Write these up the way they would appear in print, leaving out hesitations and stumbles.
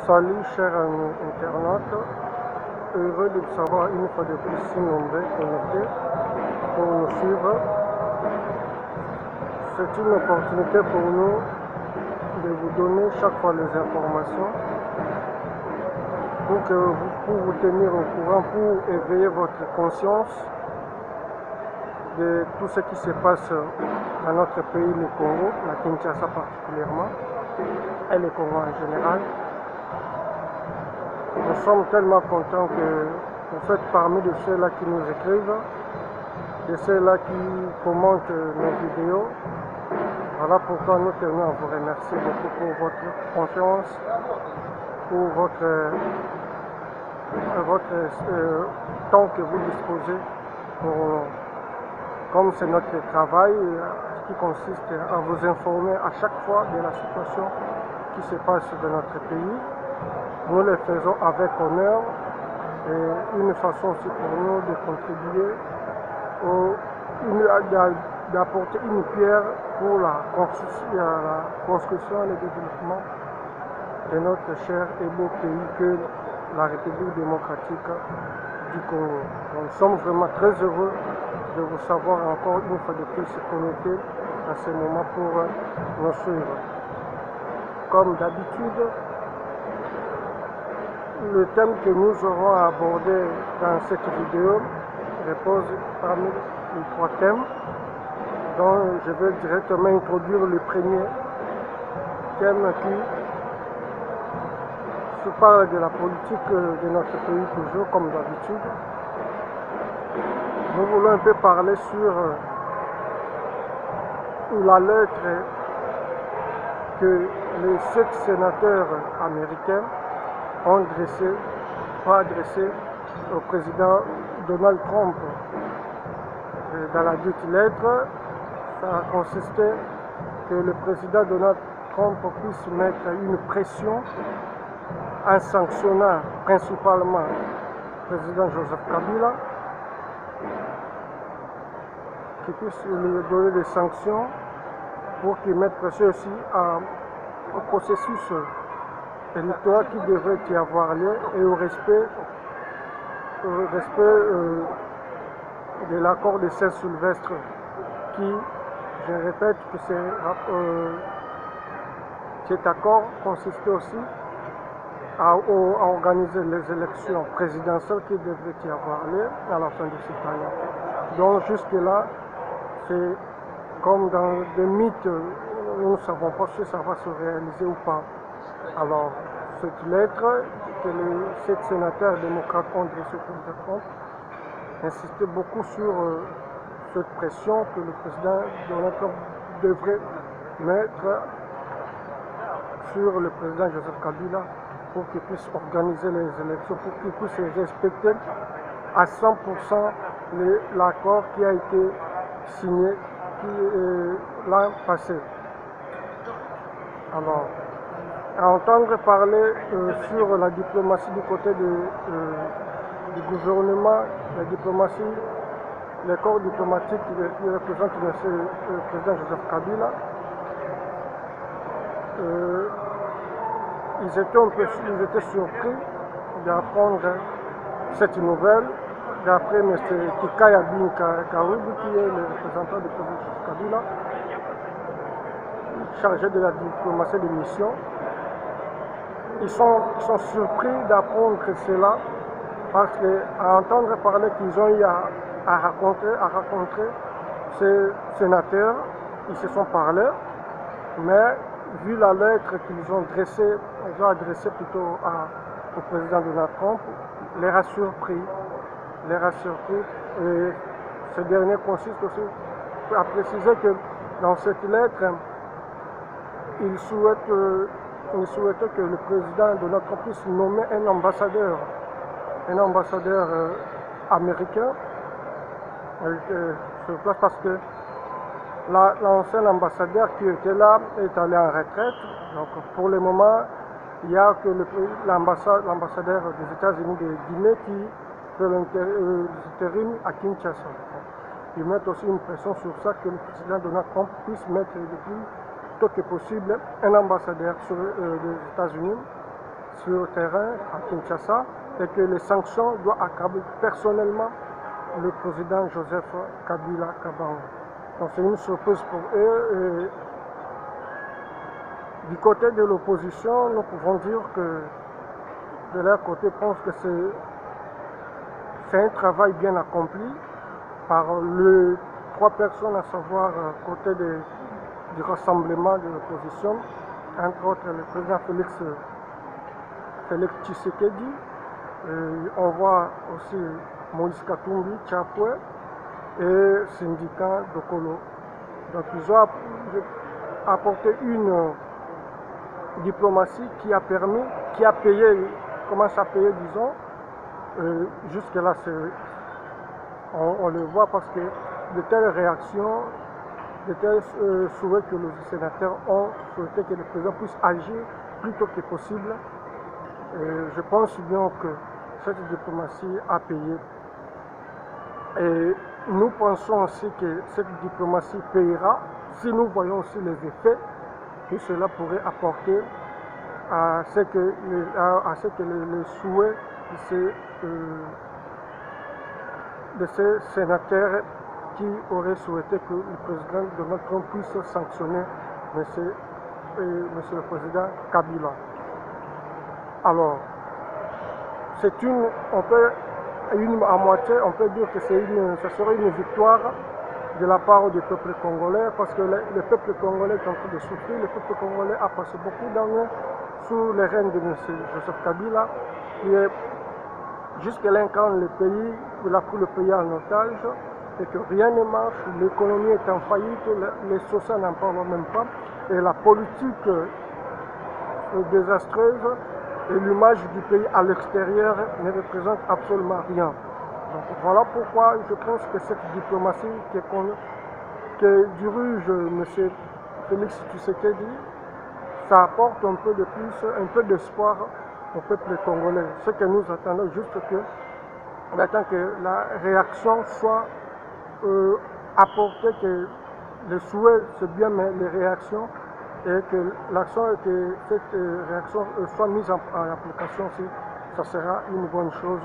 Salut chers amis internautes, heureux de vous savoir une fois de plus si nombreux connectés pour nous suivre. C'est une opportunité pour nous de vous donner chaque fois les informations pour vous tenir au courant, pour éveiller votre conscience de tout ce qui se passe dans notre pays, le Congo, la Kinshasa particulièrement, et le Congo en général. Nous sommes tellement contents que vous faites parmi de ceux-là qui nous écrivent, de ceux-là qui commentent nos vidéos. Voilà pourquoi nous tenons à vous remercier beaucoup pour votre confiance, pour votre temps que vous disposez pour nous. Comme c'est notre travail qui consiste à vous informer à chaque fois de la situation qui se passe dans notre pays, nous le faisons avec honneur et une façon aussi pour nous de contribuer d'apporter une pierre pour la construction et le développement de notre cher et beau pays que la République démocratique du Congo. Donc, nous sommes vraiment très heureux de vous savoir encore une fois de plus connectés à ce moment pour nous suivre. Comme d'habitude, le thème que nous aurons à aborder dans cette vidéo repose parmi les trois thèmes, dont je vais directement introduire le premier thème qui se parle de la politique de notre pays, toujours comme d'habitude. Nous voulons un peu parler sur la lettre que les 7 sénateurs américains ont adressé au président Donald Trump. Dans la dite lettre, ça a consisté que le président Donald Trump puisse mettre une pression en sanctionnant principalement le président Joseph Kabila, qui puisse lui donner des sanctions pour qu'il mette pression aussi au processus électoral qui devrait y avoir lieu et au respect de l'accord de Saint-Sylvestre qui, je répète, que cet accord consistait aussi à organiser les élections présidentielles qui devraient y avoir lieu à la fin de cette année. Donc jusque-là, c'est comme dans des mythes, nous ne savons pas si ça va se réaliser ou pas. Alors, cette lettre que les 7 sénateurs démocrates ont adressée au président Trump insistait beaucoup sur cette pression que le président Donald Trump devrait mettre sur le président Joseph Kabila pour qu'il puisse organiser les élections, pour qu'il puisse respecter à 100% l'accord qui a été signé l'an passé. Alors, à entendre parler sur la diplomatie du côté du gouvernement, la diplomatie, les corps diplomatiques qui représentent le président Joseph Kabila, ils étaient surpris d'apprendre cette nouvelle d'après M. Kikaya Bin Karubi, qui est le représentant du président Joseph Kabila, chargé de la diplomatie de mission. Ils sont surpris d'apprendre cela parce qu'à entendre parler qu'ils ont eu à rencontrer ces sénateurs, ils se sont parlé, mais vu la lettre qu'ils ont adressée plutôt au président Donald Trump, les a surpris. Et ce dernier consiste aussi à préciser que dans cette lettre, il souhaitait que le président Donald Trump puisse nommer un ambassadeur américain sur place parce que l'ancien ambassadeur qui était là est allé en retraite. Donc pour le moment, il n'y a que l'ambassadeur des États-Unis de Guinée qui fait l'intérim à Kinshasa. Ils mettent aussi une pression sur ça que le président Donald Trump puisse mettre le plus tôt que possible un ambassadeur des États-Unis sur le terrain à Kinshasa et que les sanctions doivent accabler personnellement le président Joseph Kabila Kabange. Donc c'est une surprise pour eux. Et du côté de l'opposition, nous pouvons dire que de leur côté, pense que c'est un travail bien accompli par les trois personnes, à savoir côté du rassemblement de l'opposition, entre autres le président Félix Tshisekedi. On voit aussi Moïse Katumbi, Tchapoué et syndicat Dokolo. Donc ils ont apporté une diplomatie qui a payé, commence à payer, disons. Jusque-là, on le voit parce que de telles réactions, de tels souhaits que les sénateurs ont souhaité que le président puisse agir plus tôt que possible. Je pense bien que cette diplomatie a payé. Et nous pensons aussi que cette diplomatie payera si nous voyons aussi les effets que cela pourrait apporter à ce que les souhaits de ces sénateurs qui auraient souhaité que le président Donald Trump puisse sanctionner monsieur le président Kabila. Alors, à moitié, on peut dire que ce serait une victoire de la part du peuple congolais, parce que le peuple congolais est en train de souffrir. Le peuple congolais a passé beaucoup d'années sous les règnes de M. Joseph Kabila, qui est jusque-là incarne le pays, il a pris le pays en otage, et que rien ne marche, l'économie est en faillite, les sociaux n'en parlent même pas, et la politique est désastreuse, et l'image du pays à l'extérieur ne représente absolument rien. Donc voilà pourquoi je pense que cette diplomatie que dirige M. Félix Tshisekedi, ça apporte un peu de plus, un peu d'espoir au peuple congolais. Ce que nous attendons, juste que, on attend que la réaction soit apportée, que les souhaits c'est bien, mais les réactions, et que l'action et que cette réaction soit mise en application, si ça sera une bonne chose.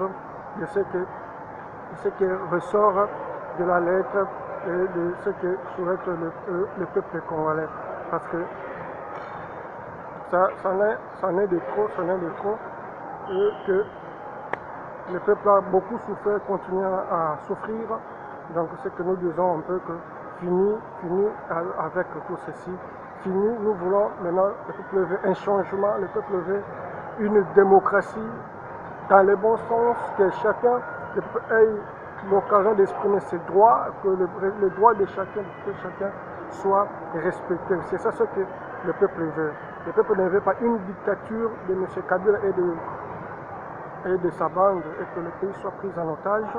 Je sais que ce qui ressort de la lettre et de ce que souhaite le peuple congolais. Parce que ça n'est de trop, et que le peuple a beaucoup souffert, continue à souffrir. Donc ce que nous disons un peu que fini avec tout ceci. Fini, nous voulons maintenant, le peuple veut un changement, le peuple veut une démocratie dans le bon sens, que chacun ait l'occasion d'exprimer ses droits, que le droit de chacun soit respecté. C'est ça ce que le peuple veut. Le peuple ne veut pas une dictature de M. Kabila et de sa bande, et que le pays soit pris en otage,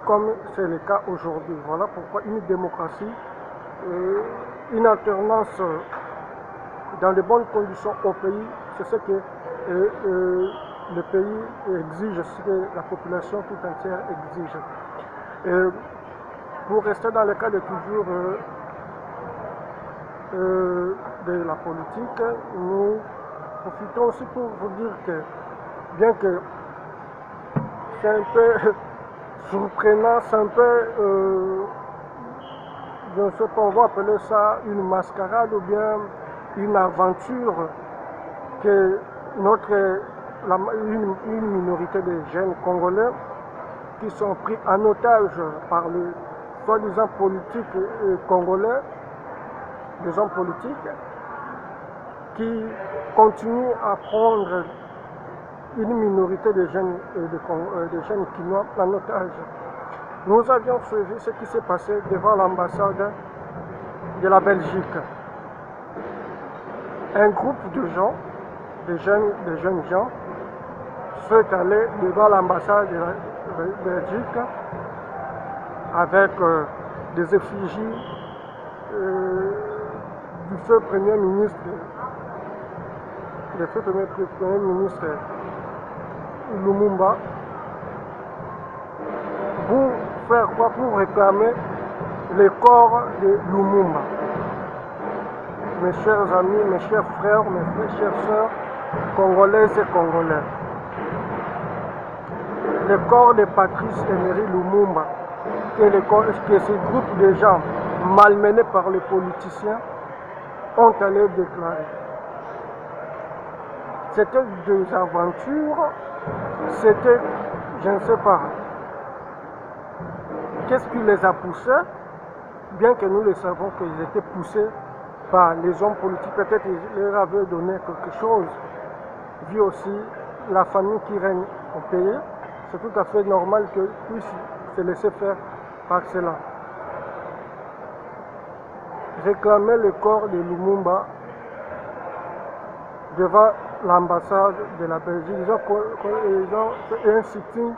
comme c'est le cas aujourd'hui. Voilà pourquoi une démocratie, une alternance dans de bonnes conditions au pays, c'est ce que le pays exige, ce que la population tout entière exige. Et pour rester dans le cas de toujours de la politique, nous profitons aussi pour vous dire que, bien que c'est un peu surprenant, c'est un peu, je ne sais pas, on va appeler ça une mascarade ou bien une aventure que une minorité de jeunes Congolais qui sont pris en otage par les soi-disant politiques congolais, des hommes politiques, qui continuent à prendre une minorité de jeunes Kinois en otage. Nous avions suivi ce qui s'est passé devant l'ambassade de la Belgique. Un groupe de gens, de jeunes gens, sont allés devant l'ambassade de la Belgique avec des effigies du feu Premier ministre, Premier ministre Lumumba, pour faire quoi? Pour réclamer le corps de Lumumba. Mes chers amis, mes chers frères, mes chères sœurs, Congolaises et Congolais. Le corps de Patrice Emery Lumumba, que ce groupe de gens malmenés par les politiciens ont allé déclarer. C'était des aventures, c'était, je ne sais pas, qu'est-ce qui les a poussés, bien que nous le savons qu'ils étaient poussés par les hommes politiques, peut-être qu'ils leur avaient donné quelque chose, vu aussi la famille qui règne au pays, c'est tout à fait normal qu'ils puissent se laisser faire par cela. Réclamer le corps de Lumumba devant l'ambassade de la Belgique, ils ont fait un sitting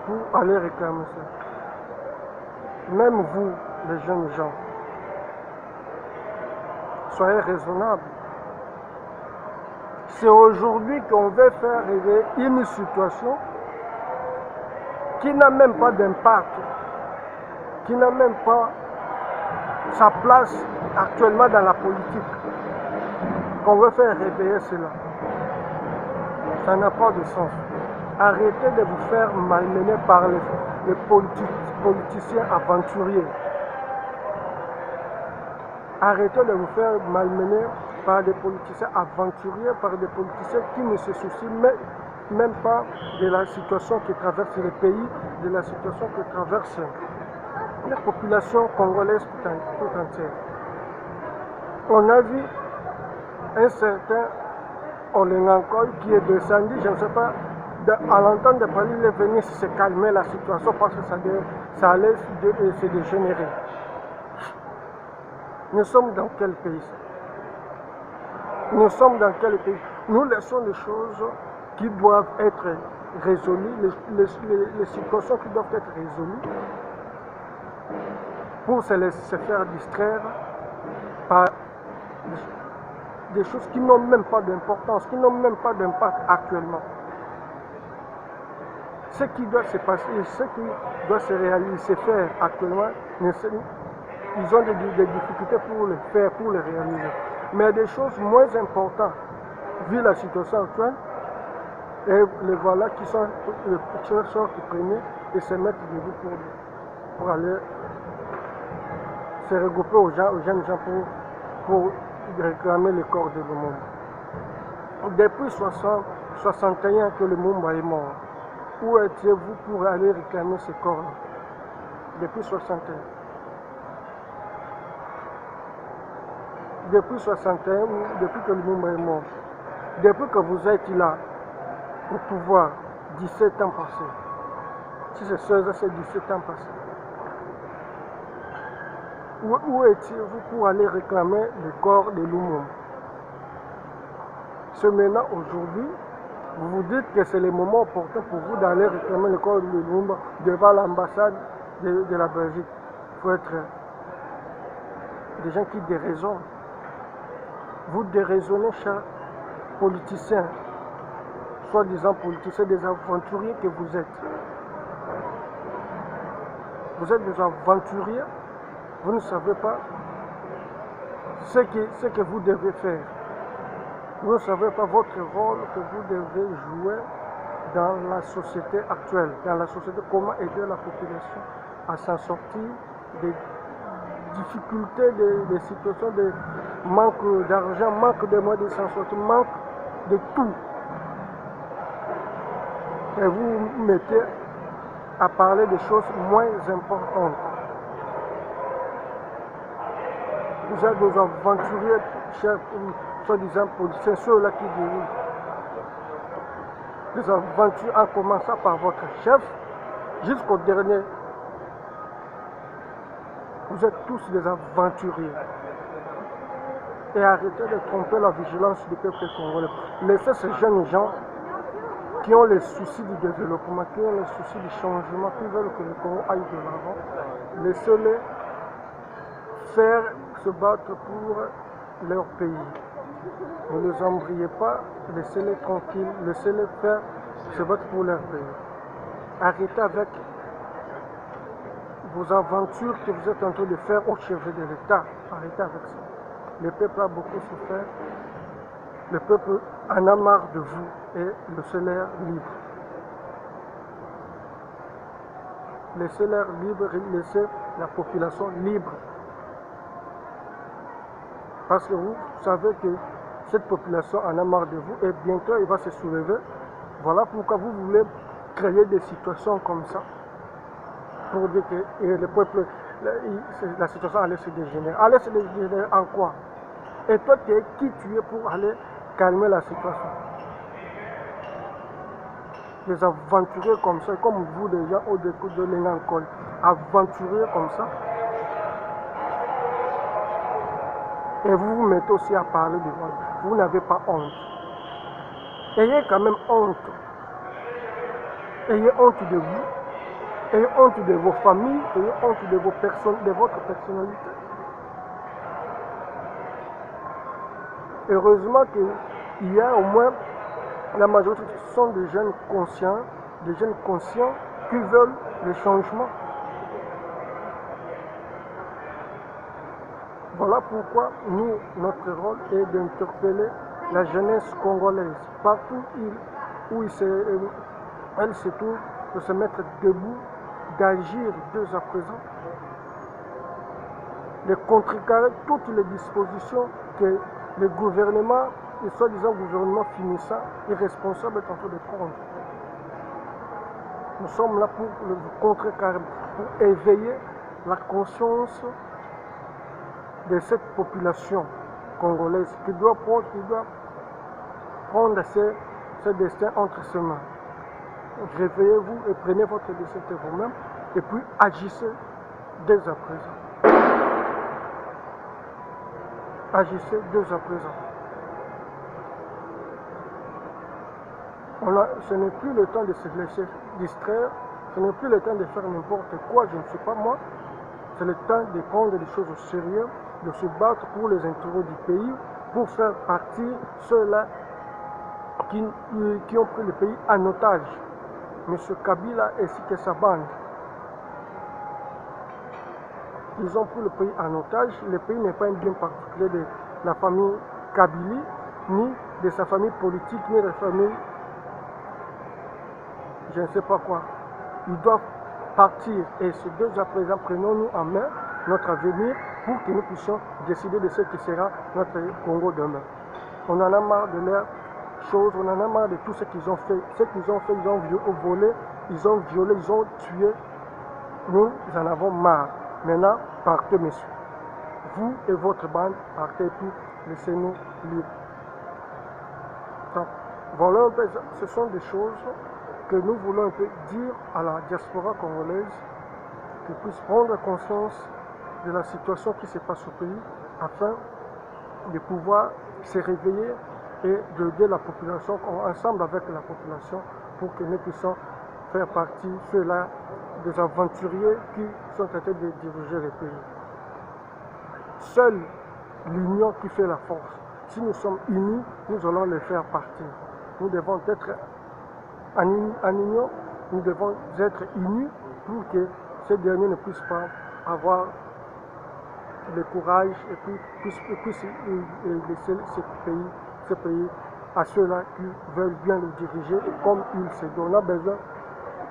pour aller réclamer ça. Même vous, les jeunes gens, soyez raisonnables. C'est aujourd'hui qu'on veut faire arriver une situation qui n'a même pas d'impact, qui n'a même pas sa place actuellement dans la politique. Qu'on veut faire réveiller cela. Ça n'a pas de sens. Arrêtez de vous faire malmener par les politiciens aventuriers. Arrêtez de vous faire malmener par des politiciens aventuriers, par des politiciens qui ne se soucient même pas de la situation qui traverse le pays, de la situation que traverse la population congolaise tout entière. On a vu un certain Olengankoy qui est descendu, je ne sais pas, à l'entendre parler, il est venu se calmer la situation parce que ça allait se dégénérer. Nous sommes dans quel pays? Nous sommes dans quel pays? Nous laissons les choses qui doivent être résolues, les situations qui doivent être résolues pour se faire distraire par des choses qui n'ont même pas d'importance, qui n'ont même pas d'impact actuellement. Ce qui doit se passer, ce qui doit se réaliser, se faire actuellement, ils ont des difficultés pour le faire, pour le réaliser. Mais des choses moins importantes, vu la situation actuelle, et les voilà qui sont les chercheurs qui prenaient et se mettent debout pour aller se regrouper aux jeunes gens pour réclamer le corps de Lumumba. Depuis 61 que Lumumba est mort, où étiez-vous pour aller réclamer ce corps-là? Depuis 61. Depuis 61, depuis que Lumumba est mort, depuis que vous êtes là, au pouvoir, 17 ans passés. Si c'est 16 ans, c'est 17 ans passés. Où étiez-vous pour aller réclamer le corps de Lumumba? C'est maintenant, aujourd'hui, vous vous dites que c'est le moment opportun pour vous d'aller réclamer le corps de Lumumba devant l'ambassade de la Belgique. Il faut être des gens qui déraisonnent. Vous déraisonnez, chers politiciens, soi-disant politiciens, des aventuriers que vous êtes. Vous êtes des aventuriers, vous ne savez pas ce que vous devez faire. Vous ne savez pas votre rôle que vous devez jouer dans la société actuelle, dans la société, comment aider la population à s'en sortir des difficultés, des situations de manque d'argent, manque de moyens de s'en sortir, manque de tout. Et vous vous mettez à parler des choses moins importantes. Vous êtes des aventuriers, chers soi-disant policiers, ceux-là qui dirigent. Les aventures en commençant par votre chef jusqu'au dernier. Vous êtes tous des aventuriers. Et arrêtez de tromper la vigilance du peuple congolais. Laissez ces jeunes gens qui ont les soucis du développement, qui ont les soucis du changement, qui veulent que le Congo aille de l'avant. Laissez-les faire se battre pour leur pays. Ne les embrayez pas, laissez-les tranquilles, laissez-les faire se battre pour leur pays. Arrêtez avec vos aventures que vous êtes en train de faire au chevet de l'État. Arrêtez avec ça. Le peuple a beaucoup souffert. Le peuple en a marre de vous et le salaire libre. Laissez-leur libre, laissez la population libre. Parce que vous savez que cette population en a marre de vous et bientôt il va se soulever. Voilà pourquoi vous voulez créer des situations comme ça. Pour dire que le peuple, la situation allait se dégénérer. Allait se dégénérer en quoi? Et toi, qui tu es pour aller calmer la situation? Des aventuriers comme ça, comme vous les gens au décours de l'Engankol, aventuriers comme ça. Et vous vous mettez aussi à parler de vous. Vous n'avez pas honte. Ayez quand même honte. Ayez honte de vous. Ayez honte de vos familles. Ayez honte de, de votre personnalité. Heureusement qu'il y a au moins la majorité sont des jeunes conscients qui veulent le changement. Voilà pourquoi nous, notre rôle est d'interpeller la jeunesse congolaise partout où elle se trouve, de se mettre debout, d'agir dès à présent, de contrecarrer toutes les dispositions que le gouvernement, le soi-disant gouvernement finissant, irresponsable est en train de prendre. Nous sommes là pour le contrecarrer, pour éveiller la conscience de cette population congolaise qui doit prendre ce destin entre ses mains. Réveillez-vous et prenez votre destin vous-même et puis agissez dès à présent. Agissez dès à présent. Ce n'est plus le temps de se laisser distraire, ce n'est plus le temps de faire n'importe quoi, je ne sais pas moi. C'est le temps de prendre des choses au sérieux, de se battre pour les intérêts du pays, pour faire partir ceux-là qui ont pris le pays en otage. M. Kabila ainsi que sa bande. Ils ont pris le pays en otage. Le pays n'est pas un bien particulier de la famille Kabili, ni de sa famille politique, ni de la famille, je ne sais pas quoi. Ils doivent partir et ce dès à présent, prenons-nous en main notre avenir pour que nous puissions décider de ce qui sera notre Congo demain. On en a marre de leurs choses, on en a marre de tout ce qu'ils ont fait. Ce qu'ils ont fait, ils ont volé, ils ont violé, ils ont tué. Nous en avons marre. Maintenant, partez, messieurs. Vous et votre bande, partez puis laissez-nous libres. Donc, voilà un peu, ce sont des choses que nous voulons un peu dire à la diaspora congolaise, qu'ils puissent prendre conscience de la situation qui se passe au pays, afin de pouvoir se réveiller et d'aider la population, ensemble avec la population, pour que nous puissions faire partie, ceux-là, des aventuriers qui sont en train de diriger le pays. Seule l'union qui fait la force. Si nous sommes unis, nous allons les faire partir. Nous devons être en union, nous devons être unis pour que ces derniers ne puissent pas avoir le courage et puis puissent laisser ce pays à ceux-là qui veulent bien le diriger comme il se doit. On a besoin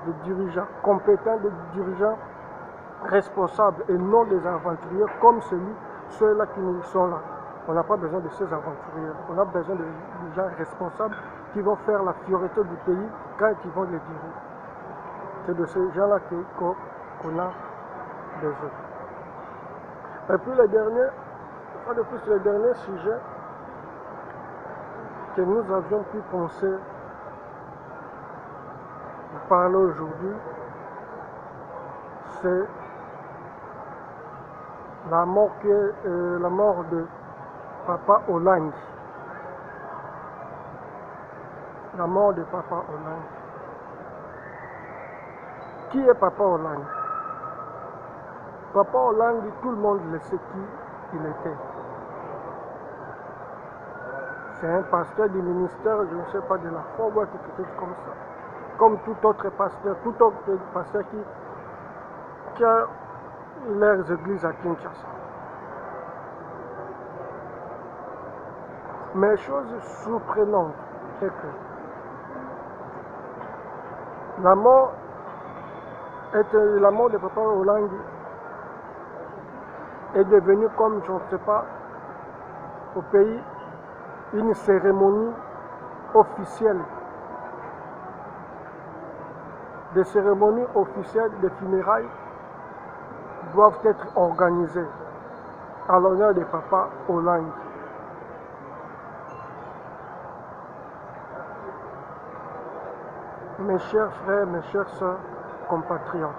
de dirigeants compétents, de dirigeants responsables et non des aventuriers comme ceux-là qui nous sont là. On n'a pas besoin de ces aventuriers. On a besoin de gens responsables qui vont faire la fierté du pays quand ils vont le diriger. C'est de ces gens-là qu'on a besoin. Et puis le dernier sujet que nous avions pu penser parler aujourd'hui, c'est la mort de Papa Hollande. La mort de Papa Hollande. Qui est Papa Hollande? Papa Hollande, tout le monde le sait qui il était. C'est un pasteur du ministère, je ne sais pas, de la foi ou quelque chose comme ça. Comme tout autre pasteur qui a leurs églises à Kinshasa. Mais chose surprenante, c'est que la mort de Papa Olangi est devenue, comme je ne sais pas, au pays, une cérémonie officielle. Des cérémonies officielles de funérailles doivent être organisées à l'honneur de Papa Olangi. Mes chers frères, mes chères sœurs, compatriotes,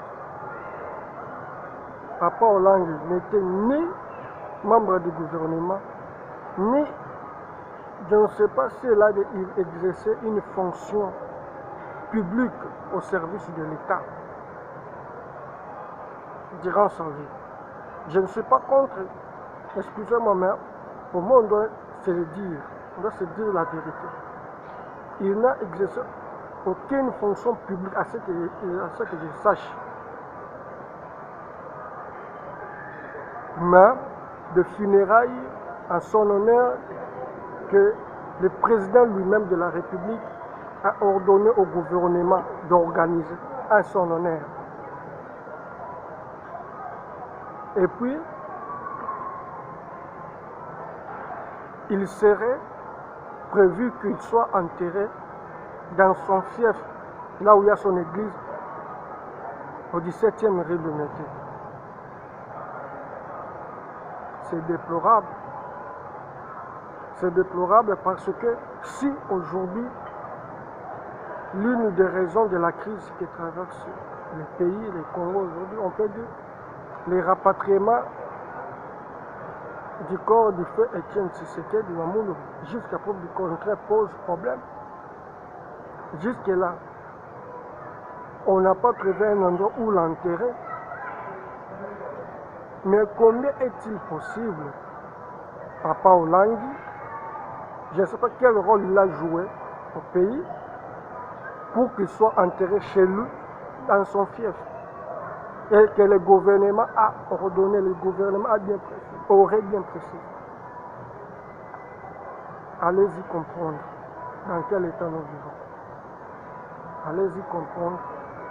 Papa Olangi n'était ni membre du gouvernement, ni, je ne sais pas s'il a exercé une fonction publique au service de l'État durant sa vie. Je ne suis pas contre, excusez-moi, mais pour moi, on doit se le dire, on doit se dire la vérité. Il n'a exercé aucune fonction publique à ce que je sache. Mais de funérailles en son honneur que le président lui-même de la République a ordonné au gouvernement d'organiser en son honneur. Et puis, il serait prévu qu'il soit enterré dans son fief, là où il y a son église, au 17e rue de Mété. C'est déplorable. C'est déplorable parce que si aujourd'hui, l'une des raisons de la crise qui traverse le pays, le Congo aujourd'hui, on peut dire les rapatriements du corps du feu Étienne Tshisekedi Mamoulou, jusqu'à preuve du contraire, pose problème. Jusque-là, on n'a pas trouvé un endroit où l'enterrer. Mais combien est-il possible, Papa Olangi, je ne sais pas quel rôle il a joué au pays, pour qu'il soit enterré chez lui, dans son fief, et que le gouvernement a ordonné, le gouvernement a bien précisé, aurait bien précisé. Allez-y comprendre dans quel état nous vivons. Allez-y comprendre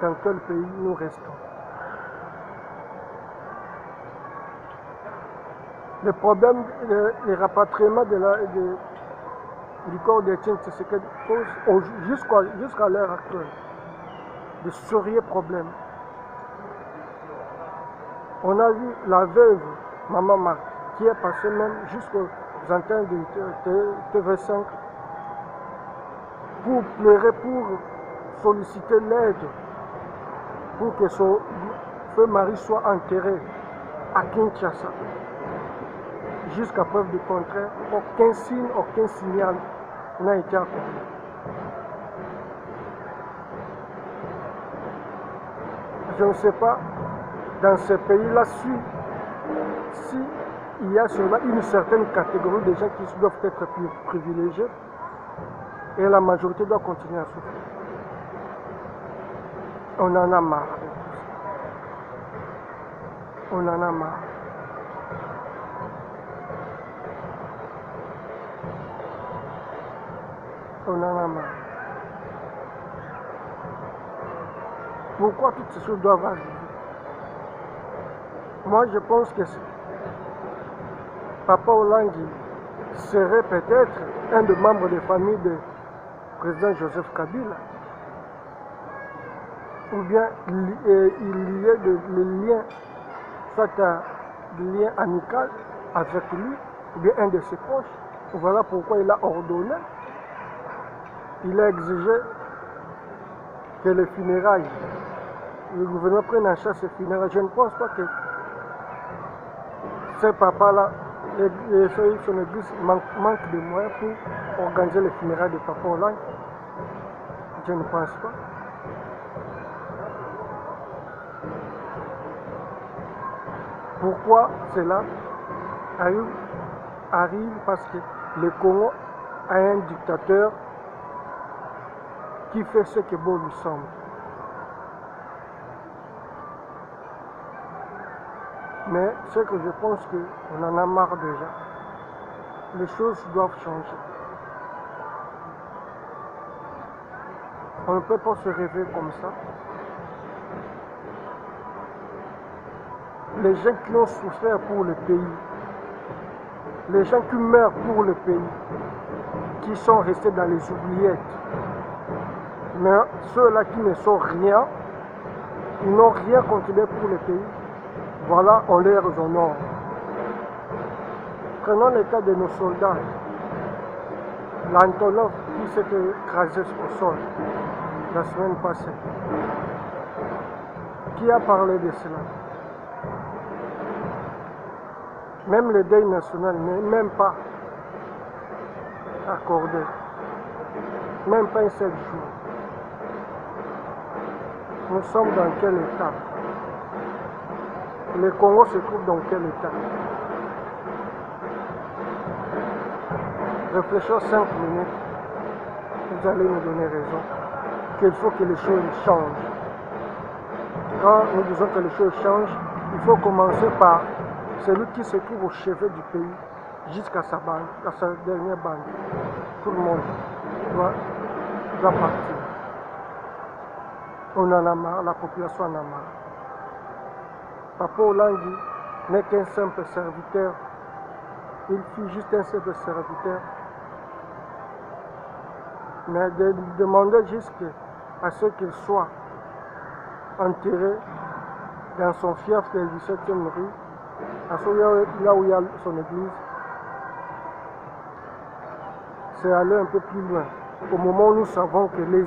dans quel pays nous restons. Le problème, le rapatriement du corps d'Étienne Tshisekedi pose jusqu'à l'heure actuelle de sérieux problèmes. On a vu la veuve, Maman Marc, qui est passée même jusqu'aux antennes de TV5 pour pleurer, pour solliciter l'aide, pour que son feu mari soit enterré à Kinshasa. Jusqu'à preuve du contraire, aucun signe, aucun signal n'a été accordé. Je ne sais pas, dans ce pays-là, si il y a seulement une certaine catégorie de gens qui doivent être plus privilégiés, et la majorité doit continuer à souffrir. On en a marre. On en a marre. On en a marre. Pourquoi toutes ces choses doivent arriver? Moi, je pense que Papa Olangi serait peut-être un des membres des familles du président Joseph Kabila. Ou bien il y a des liens, soit des liens amicaux avec lui, ou bien un de ses proches. Voilà pourquoi il a ordonné. Il a exigé que les funérailles, le gouvernement prenne en charge ces funérailles. Je ne pense pas que ce papa-là, son église manque de moyens pour organiser les funérailles de Papa Olangi. Je ne pense pas. Pourquoi cela arrive? Parce que le Congo a un dictateur qui fait ce que bon lui semble. Mais ce que je pense qu'on en a marre déjà. Les choses doivent changer. On ne peut pas se rêver comme ça. Les gens qui ont souffert pour le pays, les gens qui meurent pour le pays, qui sont restés dans les oubliettes. Mais ceux-là qui ne sont rien, ils n'ont rien contribué pour le pays. Voilà, on les honore. Prenons le cas de nos soldats. L'Antonov qui s'est écrasé au sol la semaine passée. Qui a parlé de cela? Même le deuil national n'est même pas accordé. Même pas un seul jour. Nous sommes dans quel état? Le Congo se trouve dans quel état? Réfléchissons 5 minutes. Vous allez nous donner raison. Qu'il faut que les choses changent. Quand nous disons que les choses changent, il faut commencer par celui qui se trouve au chevet du pays jusqu'à sa banque, à sa dernière banque. Tout le monde doit partir. On en a marre, la population en a marre. Papa Olangi n'est qu'un simple serviteur. Il fut juste un simple serviteur. Mais de demander jusqu'à ce qu'il soit enterré dans son fief de 17e rue, là où il y a son église, c'est aller un peu plus loin. Au moment où nous savons que les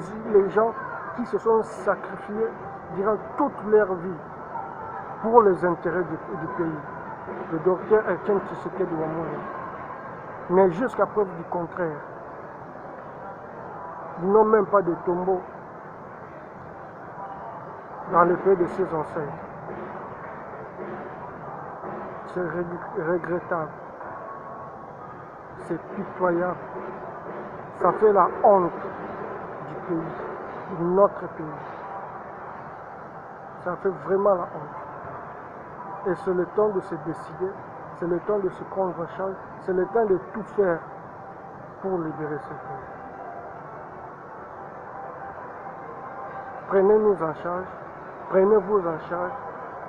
gens qui se sont sacrifiés durant toute leur vie pour les intérêts du pays, le docteur Etienne Tshisekedi Wamoué, mais jusqu'à preuve du contraire, ils n'ont même pas de tombeau dans le pays de ses ancêtres. C'est regrettable, c'est pitoyable, ça fait la honte du pays, de notre pays. Ça fait vraiment la honte. Et c'est le temps de se décider, c'est le temps de se prendre en charge, c'est le temps de tout faire pour libérer ce pays. Prenez-nous en charge, prenez-vous en charge,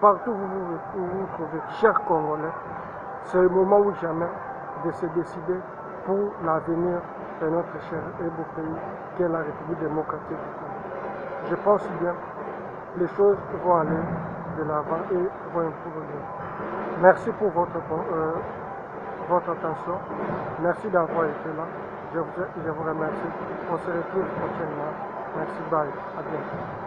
partout où vous vous trouvez, chers Congolais. C'est le moment ou jamais de se décider pour l'avenir de notre cher et beau pays, qui est la République démocratique du Congo. Je pense bien que les choses vont aller de l'avant et vont improver. Merci pour votre attention. Merci d'avoir été là. Je vous remercie. On se retrouve prochainement. Merci, bye. À bientôt.